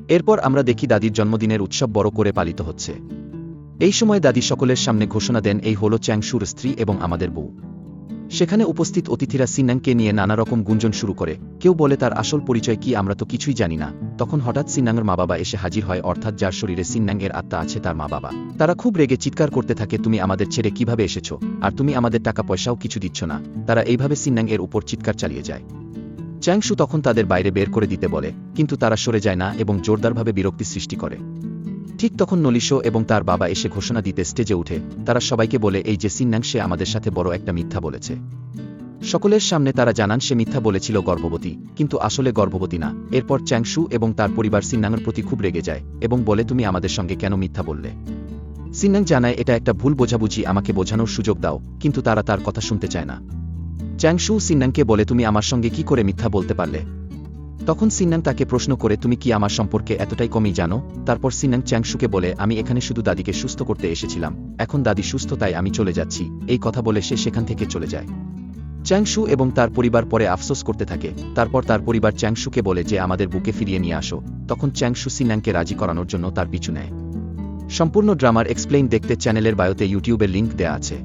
এরপর আমরা দেখি দাদির জন্মদিনের উৎসব বড় করে পালিত হচ্ছে। এই সময় দাদি সকলের সামনে ঘোষণা দেন, এই হলো চ্যাংশুর স্ত্রী এবং আমাদের বউ। সেখানে উপস্থিত অতিথিরা সিননাংকে নিয়ে নানা রকম গুঞ্জন শুরু করে। কেউ বলে তার আসল পরিচয় কি, আমরা তো কিছুই জানি না। তখন হঠাৎ সিননাংয়ের মা বাবা এসে হাজির হয়, অর্থাৎ যার শরীরে সিননাং এর আত্মা আছে তার মা বাবা। তারা খুব রেগে চিৎকার করতে থাকে, তুমি আমাদের ছেড়ে কিভাবে এসেছো, আর তুমি আমাদের টাকা পয়সাও কিছু দিচ্ছ না। তারা এইভাবে সিননাং এর উপর চিৎকার চালিয়ে যায়। চ্যাংশু তখন তাদের বাইরে বের করে দিতে বলে, কিন্তু তারা সরে যায় না এবং জোরদারভাবে বিরক্তি সৃষ্টি করে। ঠিক তখন নলিশো এবং তার বাবা এসে ঘোষণা দিতে স্টেজে উঠে। তারা সবাইকে বলে, এই যে সিননাং, সে আমাদের সাথে বড় একটা মিথ্যা বলেছে। সকলের সামনে তারা জানান সে মিথ্যা বলেছিল গর্ভবতী, কিন্তু আসলে গর্ভবতী না। এরপর চ্যাংশু এবং তার পরিবার সিননাংয়ের প্রতি খুব রেগে যায় এবং বলে, তুমি আমাদের সঙ্গে কেন মিথ্যা বললে। সিননাং জানায়, এটা একটা ভুল বোঝাবুঝি, আমাকে বোঝানোর সুযোগ দাও। কিন্তু তারা তার কথা শুনতে চায় না। চ্যাংশু সিননাংকে বলে, তুমি আমার সঙ্গে কি করে মিথ্যা বলতে পারলে। তখন সিননাং তাকে প্রশ্ন করে, তুমি কি আমার সম্পর্কে এতটাই কমই জানো। তারপর সিননাং চ্যাংশুকে বলে, আমি এখানে শুধু দাদিকে সুস্থ করতে এসেছিলাম, এখন দাদি সুস্থ তাই আমি চলে যাচ্ছি। এই কথা বলে সে সেখান থেকে চলে যায়। চ্যাংশু এবং তার পরিবার পরে আফসোস করতে থাকে। তারপর তার পরিবার চ্যাংশুকে বলে যে আমাদের বুকে ফিরিয়ে নিয়ে আসো। তখন চ্যাংশু সিননাংকে রাজি করানোর জন্য তার পিছু নেয়। সম্পূর্ণ ড্রামার এক্সপ্লেইন দেখতে চ্যানেলের বায়োতে ইউটিউবের লিংক দেয়া আছে।